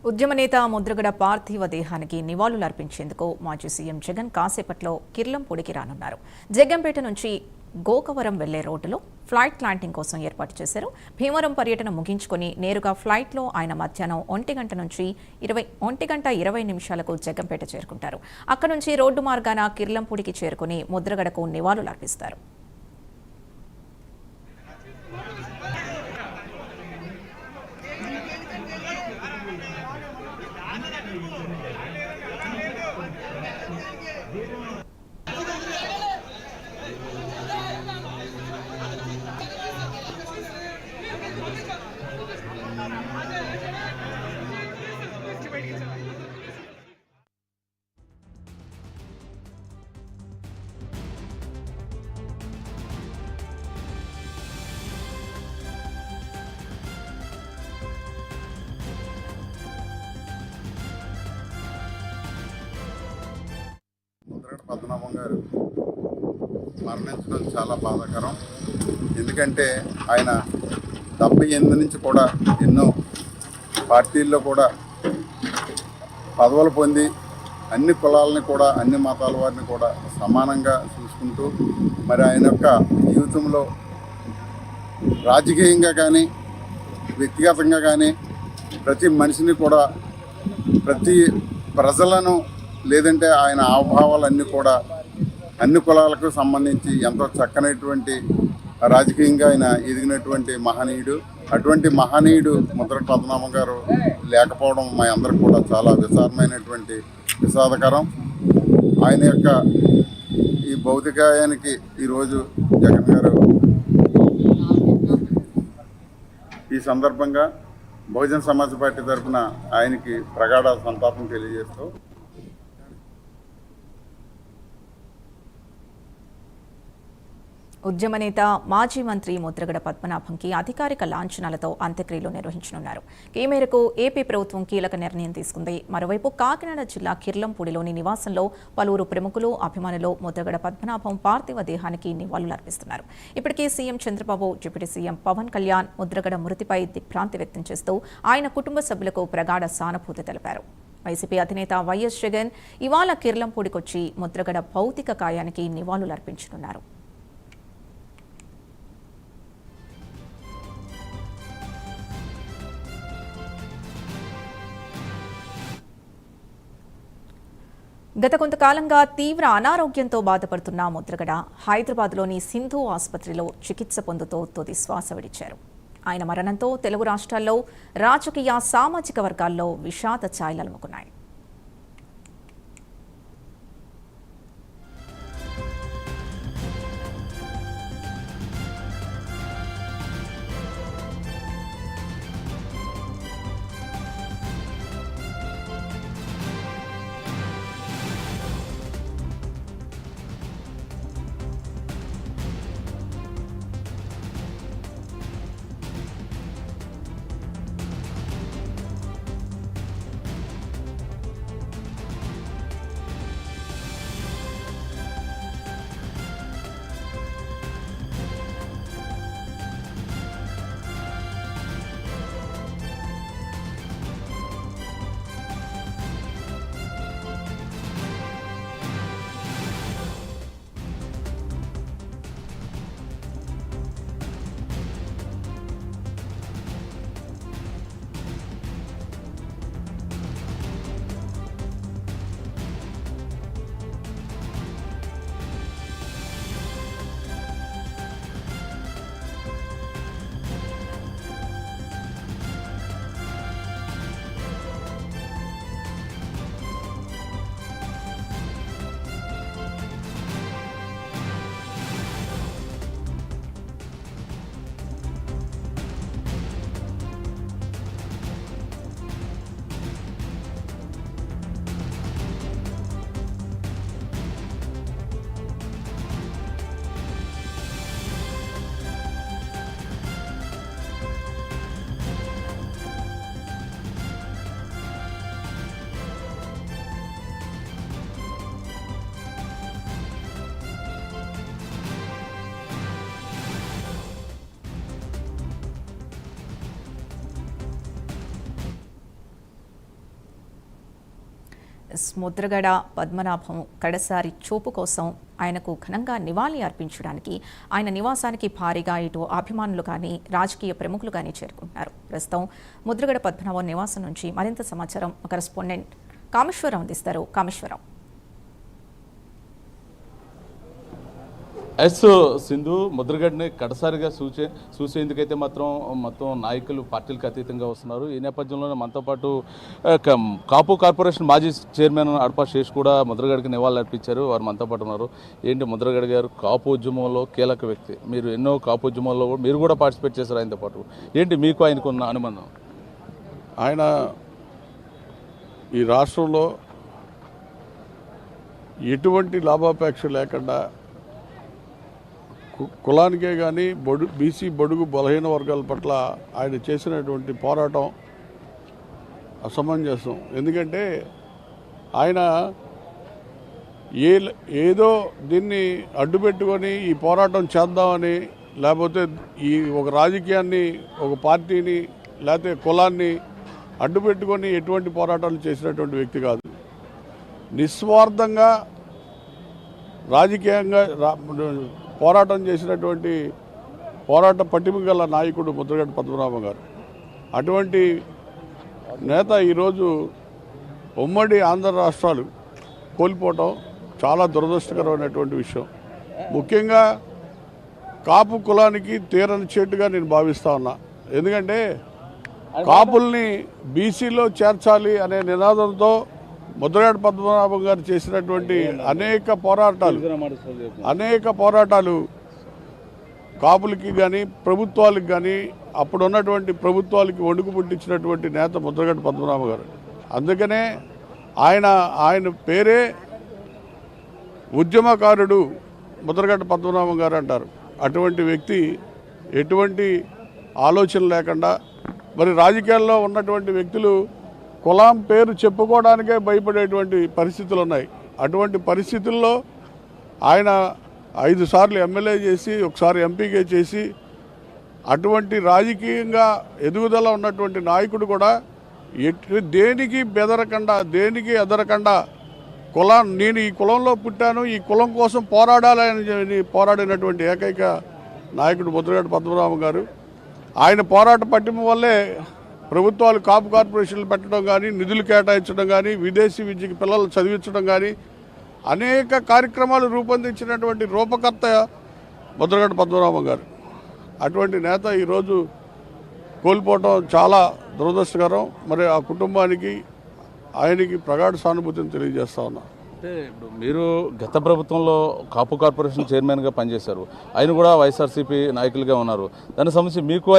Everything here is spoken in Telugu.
ఉద్యమ నేత ముద్రగడ పార్థివ దేహానికి నివాళులర్పించేందుకు మాజీ సీఎం జగన్ కాసేపట్లో కిర్లంపూడికి రానున్నారు. జగ్గంపేట నుంచి గోకవరం వెళ్లే రోడ్డులో ఫ్లైట్ ల్యాండింగ్ కోసం ఏర్పాటు చేశారు. భీమవరం పర్యటన ముగించుకుని నేరుగా ఫ్లైట్లో ఆయన మధ్యాహ్నం 1 నుంచి 1:20 జగ్గంపేట చేరుకుంటారు. అక్కడి నుంచి రోడ్డు మార్గాన కిర్లంపూడికి చేరుకుని ముద్రగడకు నివాళులర్పిస్తారు. ముద్రగడ పద్మనాభం గారు మరణించడం చాలా బాధాకరం. ఎందుకంటే ఆయన 78 నుంచి కూడా ఎన్నో పార్టీల్లో కూడా పదవులు పొంది అన్ని కులాలని కూడా అన్ని మతాల వారిని కూడా సమానంగా చూసుకుంటూ మరి ఆయన యొక్క జీవితంలో రాజకీయంగా కానీ వ్యక్తిగతంగా కానీ ప్రతి మనిషిని కూడా ప్రతి ప్రజలను లేదంటే ఆయన హావభావాలన్నీ కూడా అన్ని కులాలకు సంబంధించి ఎంతో చక్కనటువంటి రాజకీయంగా ఆయన ఎదిగినటువంటి మహనీయుడు. అటువంటి మహనీయుడు ముద్రగడ పద్మనాభం గారు లేకపోవడం మా అందరికి కూడా చాలా విచారమైనటువంటి విషాదకరం. ఆయన యొక్క ఈ భౌతికాయానికి ఈరోజు జగన్ గారు ఈ సందర్భంగా బహుజన సమాజ్ పార్టీ తరఫున ఆయనకి ప్రగాఢ సంతాపం తెలియజేస్తూ ఉద్యమ నేత మాజీ మంత్రి ముద్రగడ పద్మనాభంకి అధికారిక లాంఛనాలతో అంత్యక్రియలు నిర్వహించనున్నారు. ఈ మేరకు ఏపీ ప్రభుత్వం కీలక నిర్ణయం తీసుకుంది. మరోవైపు కాకినాడ జిల్లా కిర్లంపూడిలోని నివాసంలో పలువురు ప్రముఖులు అభిమానులు ముద్రగడ పద్మనాభం పార్థివ దేహానికి నివాళులర్పిస్తున్నారు. ఇప్పటికే CM Chandrababu, deputy CM Pawan Kalyan Mudragada మృతిపై దిగ్భ్రాంతి వ్యక్తం చేస్తూ ఆయన కుటుంబ సభ్యులకు ప్రగాఢ సానుభూతి తెలిపారు. వైసీపీ అధినేత వైఎస్ జగన్ ఇవాళ కిర్లంపూడికొచ్చి ముద్రగడ భౌతిక కాయానికి నివాళులర్పించనున్నారు. గత కొంతకాలంగా తీవ్ర అనారోగ్యంతో బాధపడుతున్న ముద్రగడ హైదరాబాద్లోని సింధు ఆసుపత్రిలో చికిత్స పొందుతూ తుది శ్వాస విడిచారు. ఆయన మరణంతో తెలుగు రాష్ట్రాల్లో రాజకీయ, సామాజిక వర్గాల్లో విషాద ఛాయలు అలుముకున్నాయి. ముద్రగడ పద్మనాభం కడసారి చూపు కోసం ఆయనకు ఘనంగా నివాళి అర్పించడానికి ఆయన నివాసానికి భారీగా ఇటు అభిమానులు కానీ రాజకీయ ప్రముఖులు కానీ చేరుకుంటున్నారు. ప్రస్తుతం ముద్రగడ పద్మనాభం నివాసం నుంచి మరింత సమాచారం కరెస్పాండెంట్ కామేశ్వరరావు అందిస్తారు. కామేశ్వరరావు. సింధు ముద్రగడ్ని కడసారిగా చూసేందుకైతే మొత్తం నాయకులు పార్టీలకు అతీతంగా వస్తున్నారు. ఈ నేపథ్యంలోనే మనతో పాటు కాపు కార్పొరేషన్ మాజీ చైర్మన్ అడపా శేష్ కూడా ముద్రగడ్కి నివాళులు అర్పించారు. వారు మనతో పాటు ఉన్నారు. ఏంటి ముద్రగడ్ గారు కాపు ఉద్యమంలో కీలక వ్యక్తి, మీరు ఎన్నో కాపు ఉద్యమాల్లో మీరు కూడా పార్టిసిపేట్ చేశారు ఆయనతో పాటు. ఏంటి మీకు ఆయనకు ఉన్న అనుబంధం? ఆయన ఈ రాష్ట్రంలో ఎటువంటి లాభాపేక్ష లేకుండా కులానికే కానీ బీసీ బడుగు బలహీన వర్గాల పట్ల ఆయన చేసినటువంటి పోరాటం అసమంజసం. ఎందుకంటే ఆయన ఏదో దీన్ని అడ్డుపెట్టుకొని ఈ పోరాటం చేద్దామని, లేకపోతే ఈ ఒక రాజకీయాన్ని, ఒక పార్టీని, లేకపోతే కులాన్ని అడ్డుపెట్టుకొని ఎటువంటి పోరాటాలు చేసినటువంటి వ్యక్తి కాదు. నిస్వార్థంగా రాజకీయంగా పోరాటం చేసినటువంటి పోరాట పటిమ గల నాయకుడు ముద్రగడ పద్మనాభం గారు. అటువంటి నేత ఈరోజు ఉమ్మడి ఆంధ్ర రాష్ట్రాలు కోల్పోవటం చాలా దురదృష్టకరమైనటువంటి విషయం. ముఖ్యంగా కాపు కులానికి తీరని చేటుగా నేను భావిస్తా ఉన్నా. ఎందుకంటే కాపుల్ని బీసీలో చేర్చాలి అనే నినాదంతో ముద్రగడ పద్మనాభం గారు చేసినటువంటి అనేక పోరాటాలు కాపులకి కానీ ప్రభుత్వాలకు కానీ అప్పుడు ఉన్నటువంటి ప్రభుత్వాలకి వణుకు పుట్టించినటువంటి నేత ముద్రగడ పద్మనాభం గారు. అందుకనే ఆయన పేరే ఉద్యమకారుడు ముద్రగడ పద్మనాభం గారు అంటారు. అటువంటి వ్యక్తి ఎటువంటి ఆలోచన లేకుండా, మరి రాజకీయాల్లో ఉన్నటువంటి వ్యక్తులు కులం పేరు చెప్పుకోవడానికే భయపడేటువంటి పరిస్థితులు ఉన్నాయి. అటువంటి పరిస్థితుల్లో ఆయన 5 సార్లు ఎమ్మెల్యే చేసి, ఒకసారి ఎంపీగా చేసి, అటువంటి రాజకీయంగా ఎదుగుదల ఉన్నటువంటి నాయకుడు కూడా దేనికి బెదరకుండా, దేనికి ఎదరకుండా నేను ఈ కులంలో పుట్టాను, ఈ కులం కోసం పోరాడాలని పోరాడినటువంటి ఏకైక నాయకుడు ముద్రగడ పద్మనాభం గారు. ఆయన పోరాట పట్టిమ వల్లే ప్రభుత్వాలు కాపు కార్పొరేషన్లు పెట్టడం కానీ, నిధులు కేటాయించడం కానీ, విదేశీ విద్యకి పిల్లలు చదివించడం కానీ అనేక కార్యక్రమాలు రూపొందించినటువంటి రూపకర్త ముద్రగడ పద్మనాభం గారు. అటువంటి నేత ఈరోజు కోల్పోవటం చాలా దురదృష్టకరం. మరి ఆ కుటుంబానికి, ఆయనకి ప్రగాఢ సానుభూతిని తెలియజేస్తా ఉన్నా. అంటే ఇప్పుడు మీరు గత ప్రభుత్వంలో కాపు కార్పొరేషన్ చైర్మన్గా పనిచేశారు, ఆయన కూడా వైఎస్ఆర్సీపీ నాయకులుగా ఉన్నారు. దానికి సంబంధించి మీకు